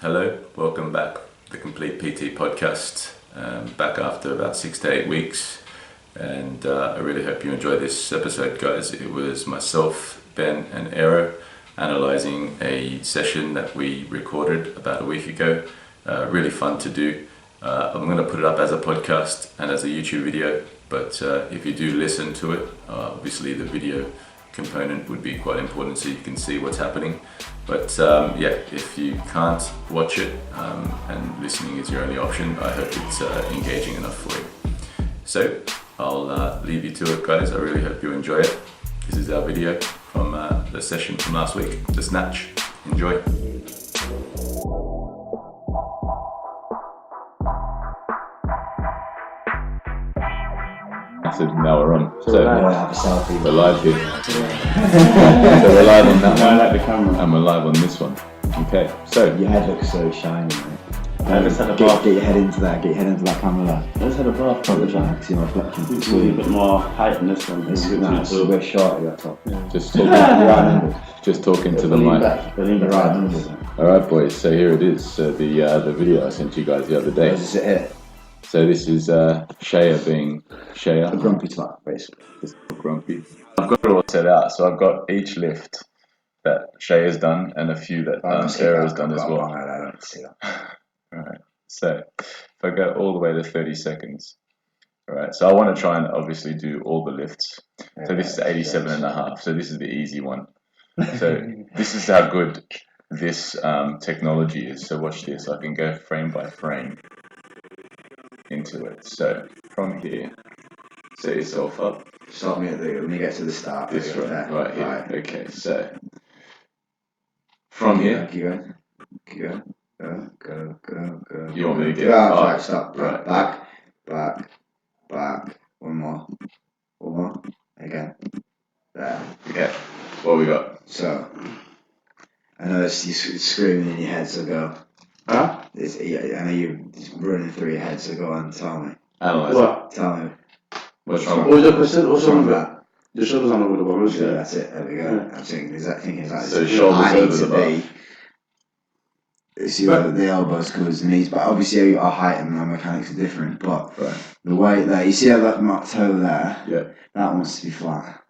Hello, welcome back to the Complete PT podcast. Back after about 6 to 8 weeks, and I really hope you enjoy this episode, guys. It was myself, Ben, and Ero analysing a session that we recorded about a week ago. Really fun to do. I'm going to put it up as a podcast and as a YouTube video, but if you do listen to it, obviously the video component would be quite important so you can see what's happening. But if you can't watch it and listening is your only option, I hope it's engaging enough for you. So I'll leave you to it, guys. I really hope you enjoy it. This is our video from the session from last week, the snatch. Enjoy. Now we're on. So have a selfie. we're live here. So we're live on that one. I like the camera. And we're live on this one. Okay, so Your head looks so shiny, mate. Let's have a Get bath. your head into that. Get your head into that camera there. Let's have a bath. Probably trying to see my reflection. It's a little bit more height in this one. It's a bit short at the top. just talking, just talking to the mic. Lean back. Right numbers. All right, boys. So here it is. The video I sent you guys the other day. Is it here? So this is Shaya being A Shaya. grumpy twat, basically. Just grumpy. I've got it all set out. So I've got each lift that Shaya's done and a few that Ero's done as well. I don't see that. All right. So if I go all the way to 30 seconds. All right. So I want to try and obviously do all the lifts. So this is 87 and a half. So this is the easy one. So this is how good this technology is. So watch this. I can go frame by frame into it. So from here, set yourself up. Stop me when you get to the start. This right here. Right. Okay. So from here, Keep going. Keep going. Go. you want me to get Right, stop. Right. Back. One more. Again. There. Okay. What we got? So, I know you're screaming in your head, so go. Huh? I know you're running through your head, so go on, tell me. Analyze. What? Tell me. What's wrong? What was the question? What's wrong with that? that? The shoulders on over the bottom. So that's it, there we go. I'm thinking exactly So shoulders I need over to the be. See, the elbows covers the knees, but obviously our height and our mechanics are different, but Right. the weight there, you see how that toe there? Yeah. That wants to be flat.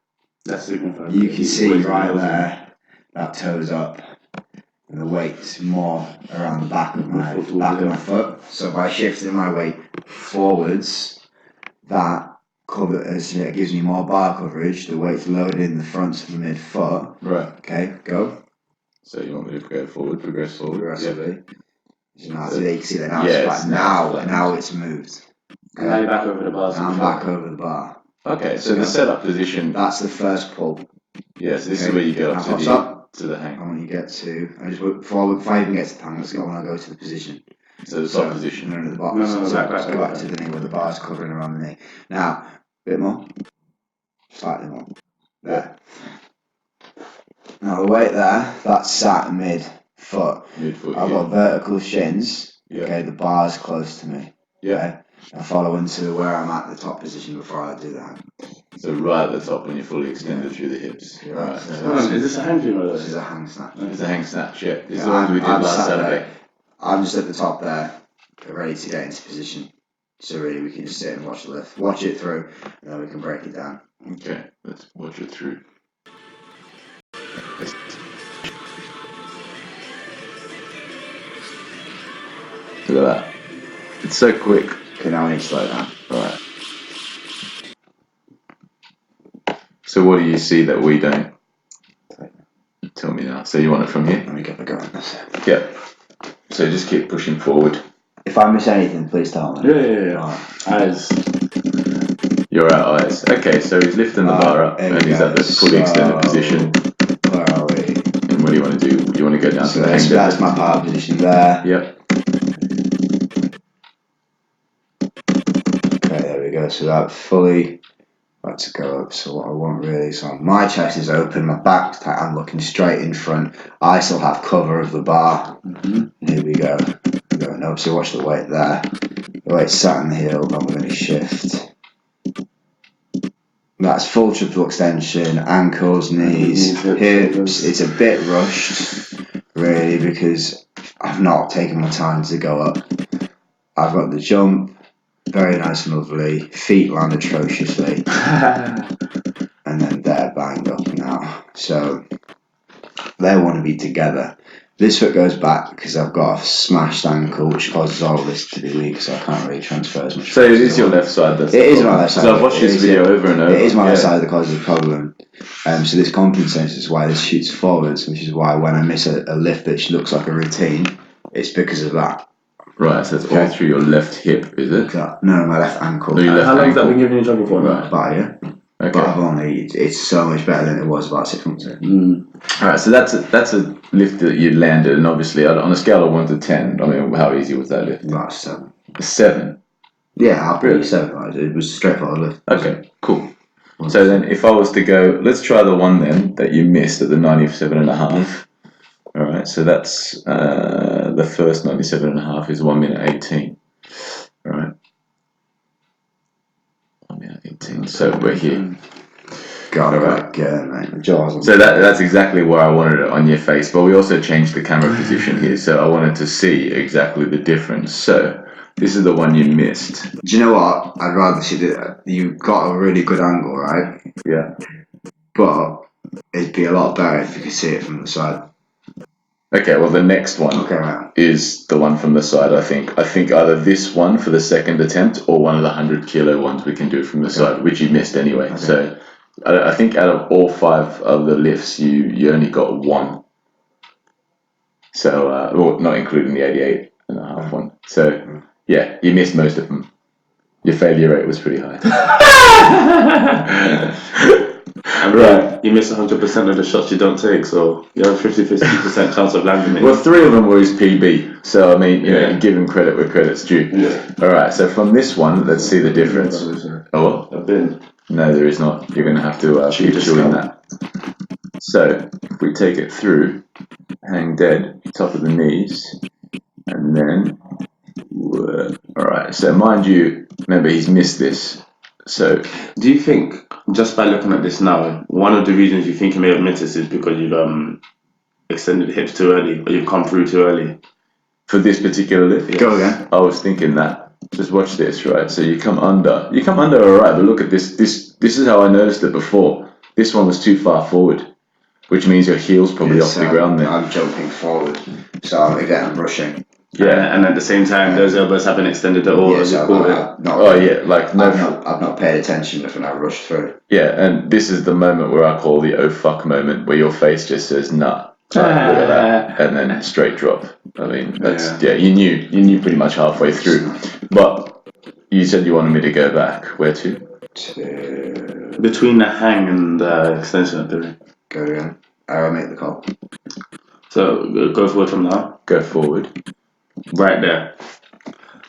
That's significant. You can see right there, that toe's up, and the weight's more around the back of my foot. So by shifting my weight forwards, that it gives me more bar coverage. The weight's loaded in the front of the mid foot. Right. Okay, go. So you want me to go forward, progress forward? Progressively. So now, so you can see that now Yeah, it's it's flat. now Now it's moved. And now you're back over the bars. Now I'm back over the bar. Okay, so the setup position. That's the first pull. Yeah, so this is where you get up Now to stop. the hang. I want you to get to. Before I even get to the hang, I want to go to the position. So the top position. No, the box. No, so back go back to the knee where the bar's covering around the knee. Now, a bit more. Slightly more. There. Now the weight there, that's sat mid foot. Midfoot. I've Yeah. got vertical shins. Yeah. Okay, the bar's close to me. Yeah. Okay? I follow into where I'm at the top position before I do that. So right at the top when you're fully extended through the hips. Yeah. Right. Is this a hand thing or This is a hang snatch. It's a hang snatch. Yeah. This is Yeah, the one we did I'm last sat Saturday. there. I'm just at the top there, ready to get into position. So really we can just sit and watch the lift. Watch it through, and then we can break it down. Okay, let's watch it through. Look at that. It's so quick. Okay, now we need to slow down. Alright. So what do you see that we don't? Tell me now. So you want it from here? Let me get the going. Yeah. So just keep pushing forward. If I miss anything, please tell me. Yeah. Alright. Eyes. You're at eyes. Okay, so he's lifting the bar up there and you he's go. at the fully extended So, position. Where are we? And what do you want to do? You want to go down So to the hang that's deadlift? my power position there. Yep. Okay, there we go. So that fully about to go up. So what I want really, so my chest is open, my back's tight, I'm looking straight in front. I still have cover of the bar. Here we go. Going up. So watch the weight there. The weight's sat in the heel, and we're going to shift. That's full triple extension, ankles, knees, hips. It's a bit rushed, really, because I've not taken my time to go up. I've got the jump, very nice and lovely. Feet land atrociously, and then they're banged up now. So they want to be together. This foot goes back because I've got a smashed ankle, which causes all of this to be weak, so I can't really transfer as much. So it is your left side. That's it is my left side. So I've watched this video over and over. It is my left side that causes the problem. So this compensates is why this shoots forwards, which is why when I miss a lift that looks like a routine, it's because of that. Right, so it's all through your left hip, is it? No, my left ankle. No, your left How long has that ankle. been giving you trouble for? Right. About a year. Okay. But I've only, it's so much better than it was about 6 months ago. Alright, so that's a lift that you landed, and obviously on a scale of 1 to 10, I mean, how easy was that lift? About 7. 7. Yeah, I'll put Really? it 7. Right? It was a straightforward lift. Okay, cool. So then if I was to go, let's try the one then that you missed at the 97.5. Alright, so that's the first 97.5 is 1 minute 18. Alright. 1 minute 18. So we're here. God, Alright. like, mate, the jaws on So that's exactly where I wanted it on your face, but we also changed the camera position here, so I wanted to see exactly the difference. So this is the one you missed. Do you know what? I'd rather see that. You got a really good angle, right? Yeah. But it'd be a lot better if you could see it from the side. Okay, well the next one Okay, right. is the one from the side, I think. I think either this one for the second attempt or one of the 100 kilo ones we can do from the side, which you missed anyway. Okay. So I think out of all 5 of the lifts, you only got 1. So, well, not including the 88.5 one. So, yeah, you missed most of them. Your failure rate was pretty high. Right. You miss 100% of the shots you don't take, so you have a 50% chance of landing it. Well, 3 of them were his PB. So, I mean, you know, give him credit where credit's due. Yeah. Alright, so from this one, let's see the difference. Oh, I've been. no, there is not. You're going to have to keep chewing that. So, if we take it through, hang dead, top of the knees, and then, alright, so mind you, remember he's missed this. So, Do you think, just by looking at this now, one of the reasons you think you may have missed this is because you've extended the hips too early, or you've come through too early? for this particular lift, Go again. I was thinking that. Just watch this, right? So you come under alright, but look at this. This is how I noticed it before. This one was too far forward, which means your heel's probably off the ground then. I'm jumping forward, so I'm rushing. Yeah, And at the same time, those elbows haven't extended at all. Yeah, as you so call it. I've not paid attention when I rushed through. Yeah, and this is the moment where I call the oh fuck moment, where your face just says nah. Look at that, and then straight drop. I mean, that's you knew pretty much halfway through, but you said you wanted me to go back. Where to? Between the hang and the extension of the ring. Go again. I'll make the call. So go forward from now. Go forward. Right there.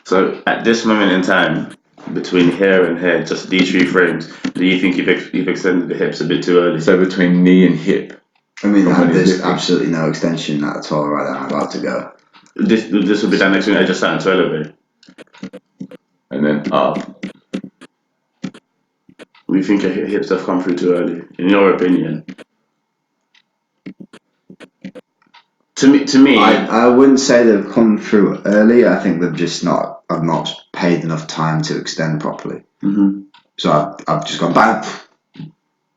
So at this moment in time, between here and here, just these 3 frames, do you think you've extended the hips a bit too early? So between knee and hip. I mean, From when he's there's lifting. absolutely no extension at all right there. I'm about to go. This will be done next week. I just started to elevate. And then up. We think your hips have come through too early, in your opinion. To me, I wouldn't say they've come through early. I think they've just not. I've not paid enough time to extend properly. Mm-hmm. So I've just gone bang.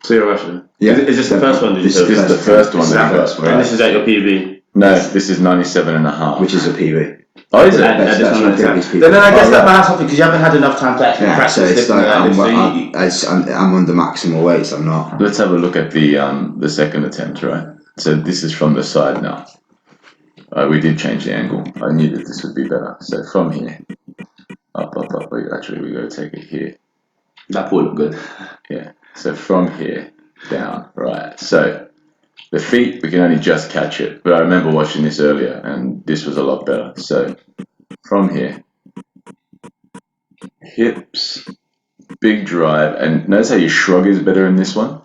So you're rushing. Yeah. Is this the first one? This is the first one that I got. And this is at your PB. No, this is 97.5. Which is a PB. Oh, is it? That's this not moment in time. PB. Then I guess that might have something because you haven't had enough time to actually Yeah, practice so it's lifting like I'm under maximal weights. I'm not. Let's have a look at the second attempt, right? So this is from the side now. We did change the angle. I knew that this would be better. So from here, up. Wait, actually, we got to take it here. That would look good. Yeah. So from here down, right? So the feet, we can only just catch it. But I remember watching this earlier, and this was a lot better. So from here, hips, big drive, and notice how your shrug is better in this one.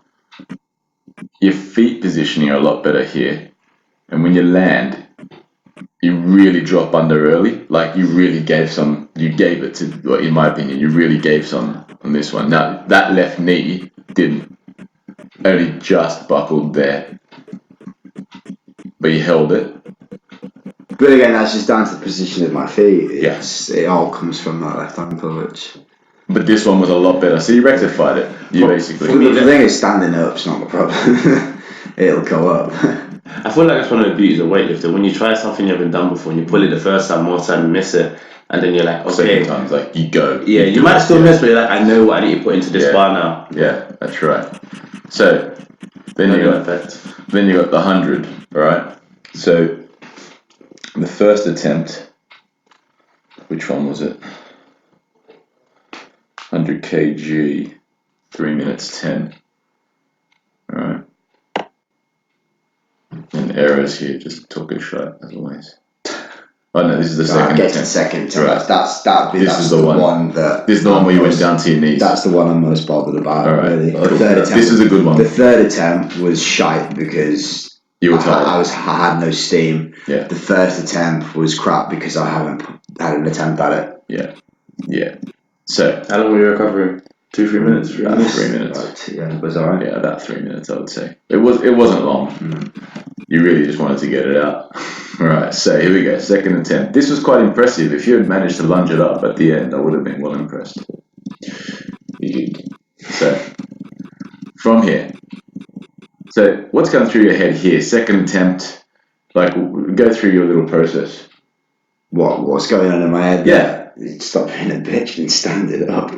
Your feet positioning are a lot better here, and when you land, you really drop under early. Like you really gave some. You gave it to, well, in my opinion, you really gave some on this one. Now that left knee didn't, only just buckled there, but you held it. But again, that's just down to the position of my feet. Yes. It all comes from that left ankle, which... But this one was a lot better. So you rectified it. You basically... The thing is, standing up's not the problem. It'll go up. I feel like that's one of the beauties of weightlifting. When you try something you haven't done before and you pull it the first time, more time you miss it, and then you're like, okay. Second time's like, you go. Yeah, you might still miss, but you're like, I know what I need to put into this bar now. Yeah, that's right. So, then you got the 100, right? So, the first attempt, which one was it? 100 kg, 3 minutes 10. Alright. And Ero's here, just talking shit as always. Oh no, this is the second attempt. The second attempt. Right. That's the one that... This is the one where you went down to your knees. That's the one I'm most bothered about, really. The third attempt, this is a good one. The third attempt was shite because you were tired. I had no steam. Yeah. The first attempt was crap because I haven't had an attempt at it. Yeah. Yeah. So, how long were you recovering? 2-3 minutes? 3 minutes? 3 minutes. Right, yeah, it was alright. Yeah, about 3 minutes, I would say. It wasn't long. You really just wanted to get it out. Right, so here we go. Second attempt. This was quite impressive. If you had managed to lunge it up at the end, I would have been well impressed. You did. So, from here. So, what's going through your head here? Second attempt. Like, go through your little process. What's going on in my head? Yeah. Stop being a bitch and stand it up.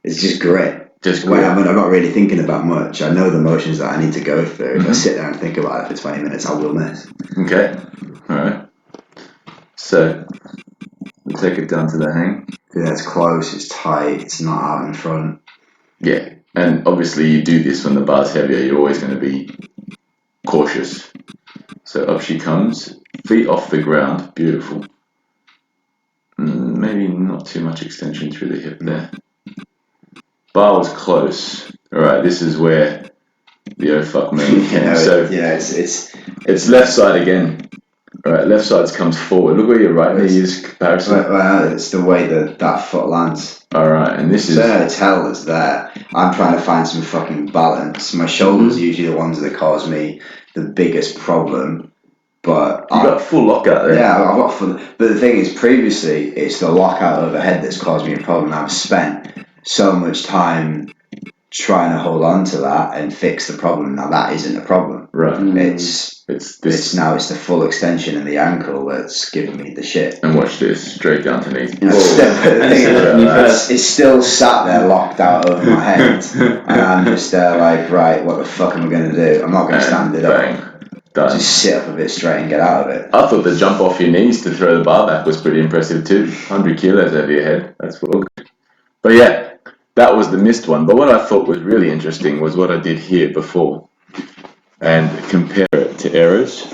It's just grit. Just grit. I'm not really thinking about much. I know the motions that I need to go through. If I sit there and think about it for 20 minutes, I will miss. Okay. Alright. So, we'll take it down to the hang. Yeah, it's close, it's tight, it's not out in front. Yeah. And obviously you do this when the bar's heavier, you're always going to be cautious. So up she comes, feet off the ground, beautiful. Maybe not too much extension through the hip there. Bar was close. Alright, this is where the oh fuck man came. It's left side again. Alright, left side comes forward. Look where your right knee is comparison. Well, it's the way that foot lands. Alright, and this is... It's hell that's there. I'm trying to find some fucking balance. My shoulders are usually the ones that cause me the biggest problem. But you got full lockout there. Yeah, I've got full... But the thing is, previously, it's the lockout overhead that's caused me a problem. I've spent so much time trying to hold on to that and fix the problem. Now that isn't a problem. Right. It's the full extension in the ankle that's giving me the shit. And watch this, straight down to knee. It's still sat there locked out over my head, and I'm just there like, right, what the fuck am I going to do? I'm not going to stand it up. Done. Just sit up a bit straight and get out of it. I thought the jump off your knees to throw the bar back was pretty impressive too. 100 kilos over your head. That's all good. But yeah, that was the missed one. But what I thought was really interesting was what I did here before and compare it to Ero's.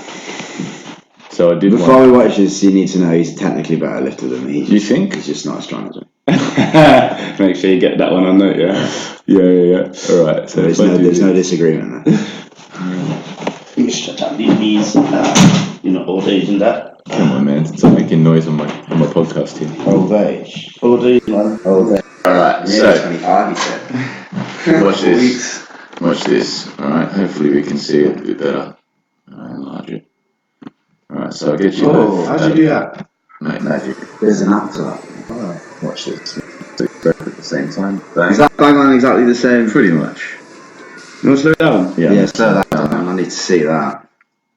So I did. Before we watch this, you need to know he's technically better lifter than me. You think? He's just not as strong as me. Make sure you get that one on note, yeah? Yeah. All right. So there's no disagreement there. You stretch out these knees, old age and that. Come on, man. Stop making noise on my podcast here. Old age, man. Old age. Alright, so 25, he said. Watch this. Alright, hopefully we can see it a bit better. Enlarge it. Alright, so I'll get you. Oh, how'd you do that? Magic. There's an app to that. Alright, watch this. Both at the same time. Bang. Is that bang on exactly the same? Pretty much. You want to slow it down? Yeah, slow that down. I need to see that.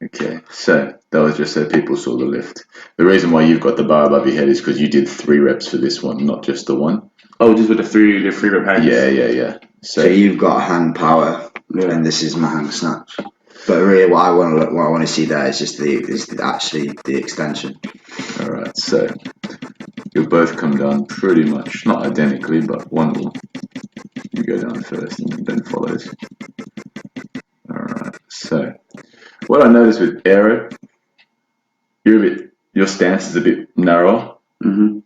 Okay, so that was just so people saw the lift. The reason why you've got the bar above your head is because you did 3 reps for this one, not just the one. Oh, just with the three rep hangs? Yeah. So you've got hang power, and this is my hang snatch. But really, what I want to see there is just the extension. All right, so you'll both come down pretty much, not identically, but one will. You go down first, and then follows. All right. So what I noticed with Ero, your stance is a bit narrower. Mm-hmm.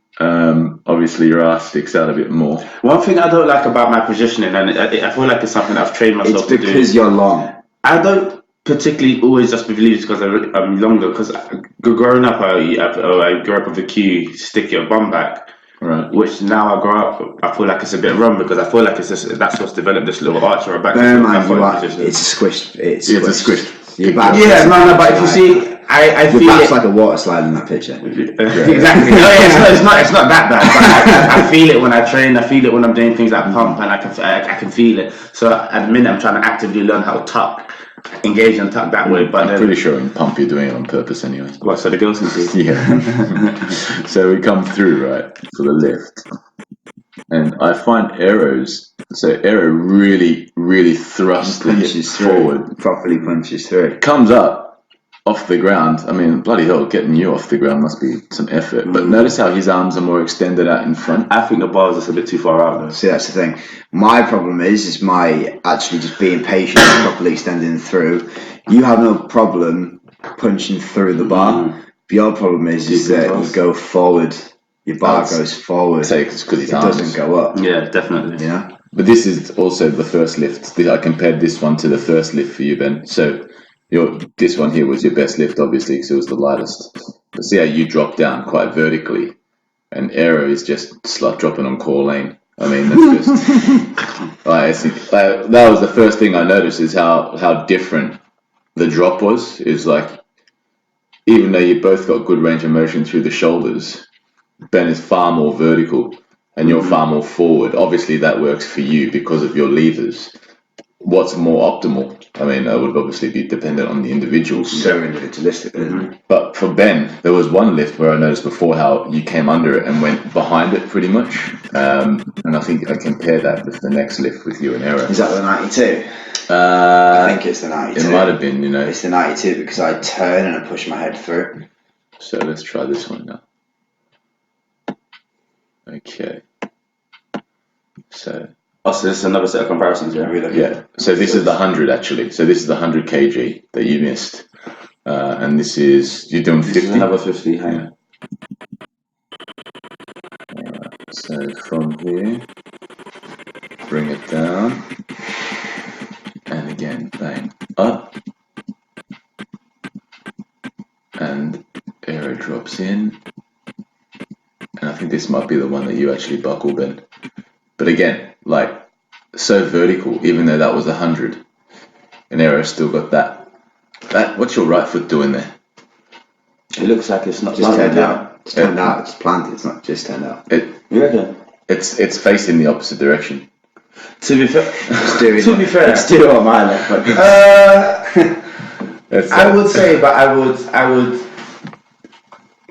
Obviously your ass sticks out a bit more. One thing I don't like about my positioning, and I feel like it's something I've trained myself to do. It's because you're long. I don't particularly always just believe it's because I'm longer. Because growing up, I grew up with a cue, stick your bum back. Right. Which now I grow up, I feel like it's a bit wrong because I feel like it's just, that's what's developed this little arch or a back. Bear in mind, it's a squish. It's a squish. Your back. Yeah, no, but if you see, I Your feel back's it. like a water slide in that picture. Exactly. No, it's not that bad. But I feel it when I train. I feel it when I'm doing things like pump, and I can feel it. So at the minute, I'm trying to actively learn how to tuck, engage and tuck that way. But I'm pretty sure in pump you're doing it on purpose anyway. what? So the girls can see. Yeah. So we come through, right, for the lift. And I find Ero's, so Ero really thrusts the hip Punches forward. through. Properly punches through. Comes up off the ground. I mean, bloody hell, getting you off the ground must be some effort. But notice how his arms are more extended out in front. I think the bar is just a bit too far out though. See, that's the thing. My problem is my actually just being patient and properly extending through. You have no problem punching through the bar. Your problem is that you go forward. Your bar goes forward. Say it's because his it arms doesn't go up. Yeah, definitely. You know? But this is also the first lift. I compared this one to the first lift for you, Ben. So this one here was your best lift, obviously, because it was the lightest. But see how you drop down quite vertically, and Ero is just slut dropping on core lane. I mean, that's just that was the first thing I noticed is how different the drop was. Is like, even though you both got good range of motion through the shoulders, Ben is far more vertical and you're far more forward. Obviously that works for you because of your levers. What's more optimal? I mean, that would obviously be dependent on the individual. So individualistic, isn't it? But for Ben, there was one lift where I noticed before how you came under it and went behind it pretty much. And I think I compared that with the next lift with you and Ero. Is that the 92? I think it's the 92. It might have been, you know. It's the 92 because I turn and I push my head through. So let's try this one now. Okay. So this is another set of comparisons, yeah? Yeah. So this is the 100 actually. So this is the 100 kg that you missed. And this is, you're doing 50? This is another 50, yeah. So from here, bring it down. And again, bang, up. And Ero drops in. And I think this might be the one that you actually buckled in. But again, like, so vertical, even though that was 100. And Ero still got that. What's your right foot doing there? It looks like it's not Just turned out. It's turned Yeah. out. It's planted. It's not just turned out. You reckon? It's facing the opposite direction. To be fair, It's doing on my left. I would say, but I would.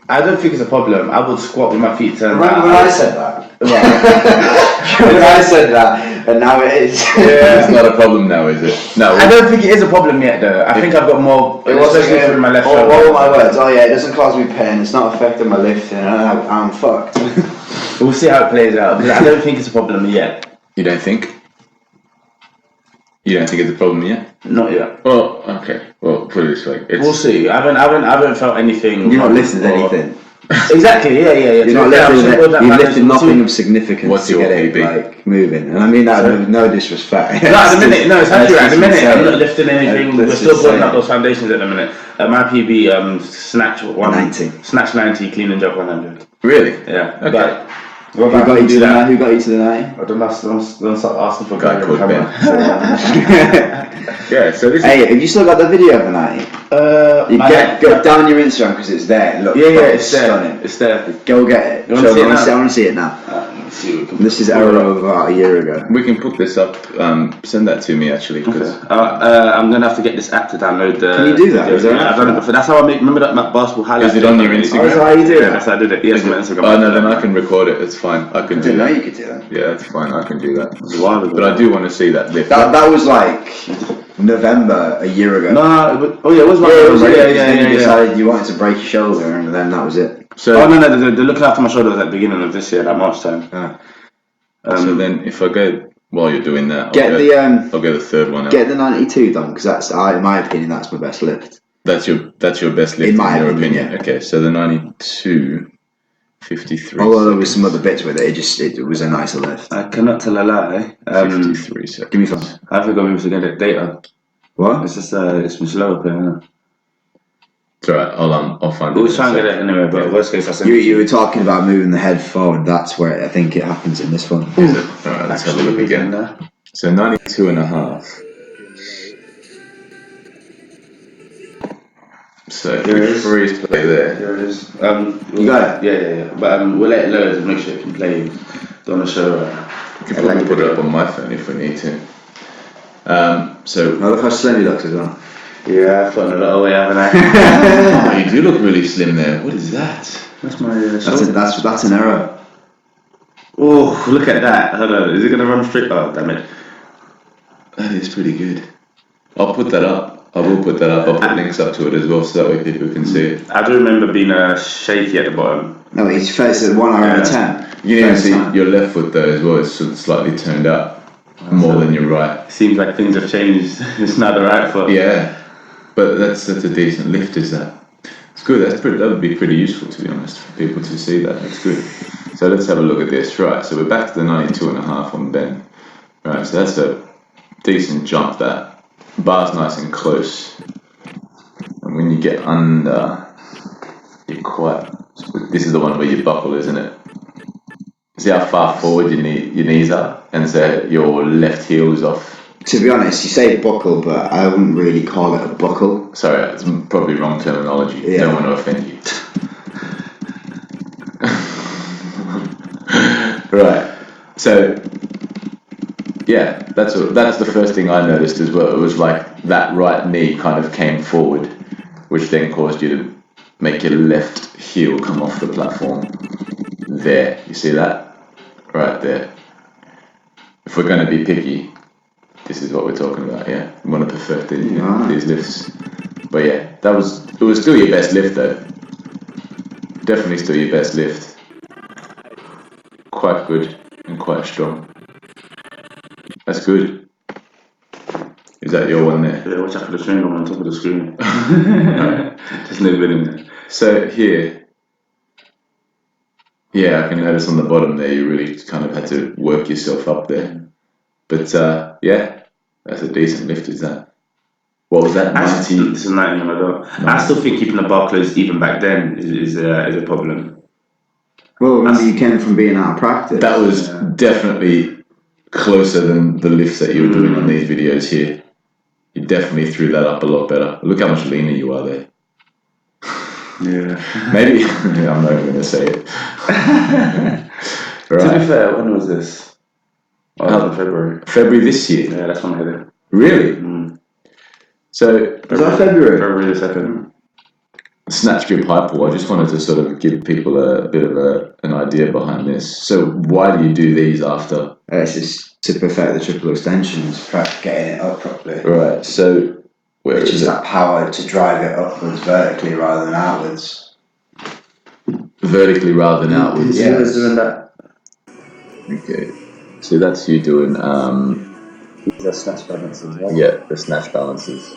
I don't think it's a problem. I would squat with my feet turned out. When I said that? When I said that, and now it is. Yeah, it's not a problem now, is it? No. I don't think it is a problem yet, though. I think I've got more. It wasn't especially through my left what shoulder. were my words? Oh yeah, it doesn't cause me pain. It's not affecting my lifting. I'm fucked. We'll see how it plays out. But I don't think it's a problem yet. You don't think? You don't think it's a problem yet? Not yet. Well, okay. Well, put it this way. We'll see. I haven't felt anything. You're not lifted anything. Exactly. Yeah. You're not lifted. You've lifted nothing of significance What's to your get it PB? like moving. And I mean that with no disrespect. No, at the minute, no, it's accurate. At the minute, I'm not lifting anything. We're Let's still just building say up those foundations at the minute. My PB, snatch 90. Snatch 90, clean and jerk 100. Really? Yeah. Okay. But Who got you to the 90? Who got you to the 90? Don't start asking for Guy called Ben. Yeah. So this. Hey, have you still got the video of the 90? You get down your Instagram because it's there. Look, Yeah, it's there. stunning. It's there. Go get it. You wanna see it now? I want to see it now. Let's see what we can This is Ero about a year ago. We can put this up. Send that to me actually, because I'm gonna have to get this app to download the. Can you do that? videos. Is there an Yeah, app I've done for it that? before. That's how I make. Remember that basketball highlight? Is it on your Oh, Instagram? is that how you do it? Yes, I did it. Yes, my Instagram. Oh no, then I can record it. It's fine. I can I do didn't know that. you could do that. Yeah, that's fine. I can do that. It's a while ago. But I do want to see that lift. That was like November a year ago. No, it was my. Then you decided you wanted to break your shoulder, and then that was it. So, Oh no, they're looking after my shoulders at the beginning of this year, like March time. so then if I go while you're doing that, I'll go the third one out. Get the 92 done because that's, in my opinion, that's my best lift. That's your best lift In my your opinion, opinion. Okay, so the 92, 53. Although there was some other bits with it, it was a nicer lift. I cannot tell a lie. 53 seconds. Give me some. I think I'm to get the data. What? It's just it's been slow up here. It's alright. I'll find it. We'll try and get it anyway, but worst case I send You were talking about moving the head forward. That's where I think it happens in this one. Is it? Alright, let's have a look again. So 92 and a half. So There is. freeze play there. There it is. You got it? Yeah. But we'll let it load and make sure it can play. Don't want to show. You can probably put it up on my phone if we need to. So Look how slim he looks as well. Yeah, I've gotten a lot away, haven't I? oh, you do look really slim there. What is that? That's my That's an error. Oh, look at that. Hold on. Is it going to run straight? Oh, damn it. That is pretty good. I'll put that up. I will put that up. I'll put links up to it as well so that way people can see it. I do remember being shaky at the bottom. No, he's first at 1 hour out of 10. You can even see your left foot though as well. It's sort of slightly turned up more than your right. Seems like things have changed. It's not the right foot. Yeah, but that's a decent lift, is that? It's good. That would be pretty useful, to be honest, for people to see that. That's good. So let's have a look at this. Right, so we're back to the 92.5 on Ben. Right, so that's a decent jump. That bar's nice and close, and when you get under, you're quite. This is the one where you buckle, isn't it? See how far forward your knees are, and so your left heel is off. To be honest, you say buckle, but I wouldn't really call it a buckle. Sorry, it's probably wrong terminology. Yeah. Don't want to offend you. Right. So, yeah, that's the first thing I noticed as well. It was like that right knee kind of came forward, which then caused you to make your left heel come off the platform. There, you see that? Right there. If we're going to be picky, this is what we're talking about, yeah. We want to perfect these lifts. But yeah, it was still your best lift though. Definitely still your best lift. Quite good and quite strong. That's good. Is that your one there? Yeah, watch out for the string on top of the screen. No, there's no good in there. So here, yeah, I can notice on the bottom there you really kind of had to work yourself up there. But yeah, that's a decent lift, is that? What was that? 90? This is 90 on the dot. I still think keeping the bar closed even back then is a problem. Well, remember you came from being out of practice. That was definitely closer than the lifts that you were doing on these videos here. You definitely threw that up a lot better. Look how much leaner you are there. Yeah. Maybe, I'm not even going to say it. Right. To be fair, when was this? Oh, February. February this year? Yeah, that's when I had it. Really? So, was that February? February the 2nd. Snatch grip high pull. I just wanted to sort of give people a bit of an idea behind this. So why do you do these after? It's just to perfect the triple extensions, getting it up properly. Right. So where Which is is that power to drive it upwards vertically rather than outwards. Vertically rather than outwards. Yeah. Doing that. Okay. So that's you doing The snatch balances, right? yeah, the snatch balances.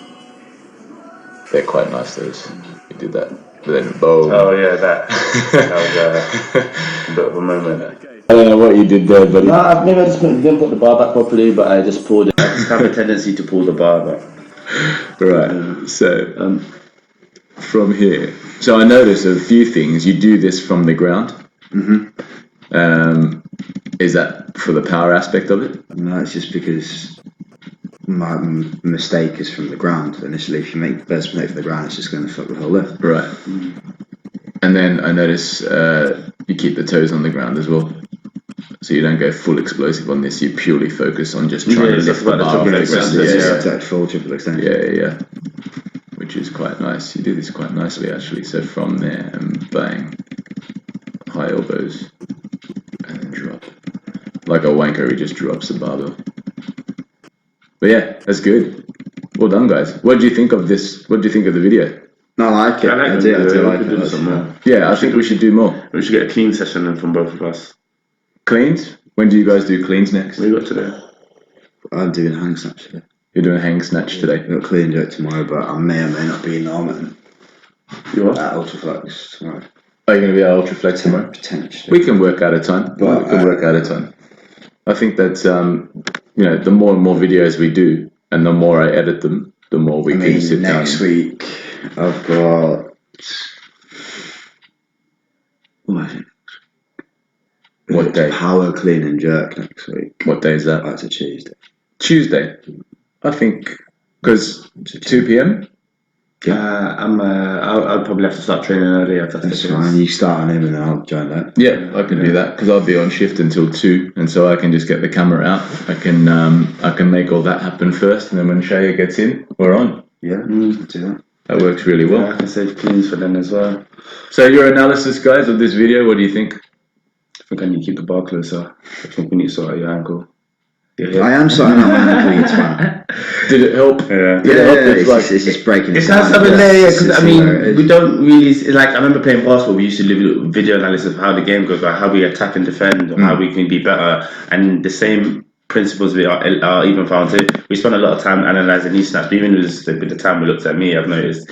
They're quite nice, those. You did that. But then boom. Oh yeah, that was a bit of a moment. I don't know what you did there, buddy. No, maybe I just didn't put the bar back properly, but I just pulled it. I just have a tendency to pull the bar back. Right. So from here. So I noticed a few things. You do this from the ground. Is that for the power aspect of it? No, it's just because my mistake is from the ground. Initially, if you make the first mistake from the ground, it's just going to fuck the whole lift. Right. And then I notice you keep the toes on the ground as well. So you don't go full explosive on this. You purely focus on just trying to lift the bar off the ground. Full triple extension. Yeah. Which is quite nice. You do this quite nicely actually. So from there and bang, high elbows, and then drop. Like a wanker, he just drops the barbell. But yeah, that's good. Well done, guys. What do you think of this? What do you think of the video? No, I like it. I do like it. Some more. Yeah, I think we should do more. We should get a clean session in from both of us. Cleans? When do you guys do cleans next? What you got today? I'm doing hang snatch today. You're doing hang snatch today? I've got clean do it tomorrow, but I may or may not be in Norman. You what? At Ultraflex tomorrow. Are you going to be at Ultraflex tomorrow? Potentially. We can work out a time. I think that the more and more videos we do, and the more I edit them, the more we can sit down. Next week, I've got. What day? Power clean and jerk next week. What day is that? That's a Tuesday. Tuesday. I think because 2 p.m. I'll probably have to start training earlier. That's fine. You start on him and I'll join that. Yeah, I can do that because I'll be on shift until 2, and so I can just get the camera out. I can make all that happen first, and then when Shaya gets in, we're on. Yeah, do that. That works really well. Yeah, I can save cleans for them as well. So your analysis, guys, of this video, what do you think? I think I need to keep the bar closer. I think we need to sort out your ankle. I am sorting out my ankle, it's fine. Did it help? Yeah, it's just breaking it It's down. nice having there, because I mean, we don't really, like, I remember playing basketball, we used to do video analysis of how the game goes, like how we attack and defend, or how we can be better, and the same principles are even found here. We spend a lot of time analysing these snaps, even with the time we looked at me, I've noticed,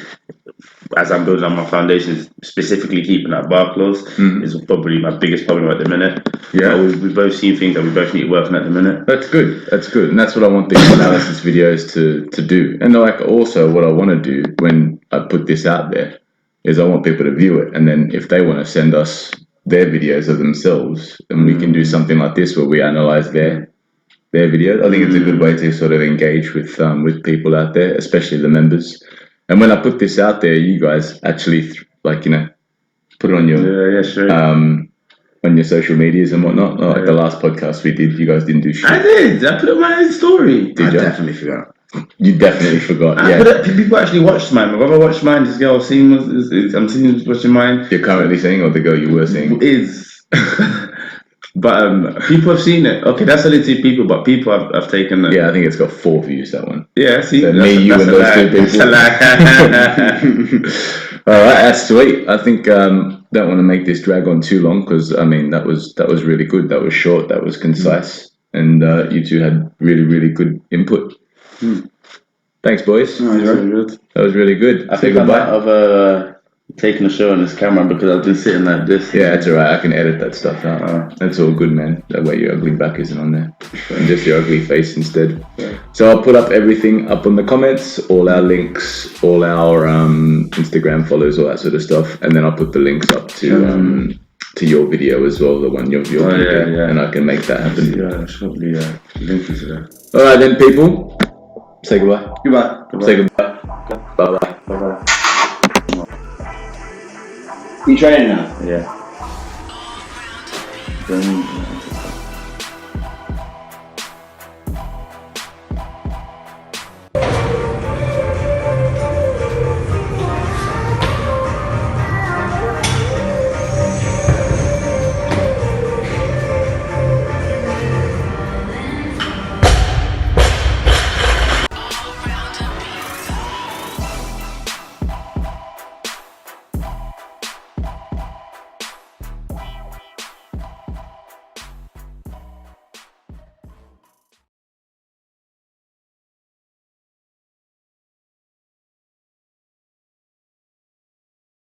as I'm building on my foundations, specifically keeping that bar close is probably my biggest problem at the minute. Yeah, we've both seen things that we both need working at the minute. That's good, and that's what I want these analysis videos to do. And like also what I want to do when I put this out there is I want people to view it, and then if they want to send us their videos of themselves, and we can do something like this where we analyse their videos. I think it's a good way to sort of engage with people out there, especially the members. And when I put this out there, you guys actually put it on your on your social medias and whatnot. Like the last podcast we did, you guys didn't do shit. I did. I put up my own story. I definitely forgot. You definitely forgot. People actually watched mine. My brother watched mine. This girl I'm seeing watching mine. You're currently seeing, or the girl you were seeing is. But people have seen it. Okay, that's only 2 people, but people have taken it. Yeah, I think it's got 4 views, that one. Yeah, see, so me, you, and those 2 people. That's All right, that's sweet. I think don't want to make this drag on too long because I mean that was really good. That was short. That was concise, and you 2 had really good input. Thanks, boys. That was really good. I think I might have taken a show on this camera because I've been sitting like this. Yeah, it's alright. I can edit that stuff out. That's all good, man. That way your ugly back isn't on there, and just your ugly face instead. So I'll put up everything up on the comments, all our links, all our Instagram follows, all that sort of stuff, and then I'll put the links up to your video as well, the one your video, and I can make that happen. Yeah, probably link is there. All right then, people. Say goodbye. Goodbye. Say goodbye. Bye bye. Bye. You training now? Yeah.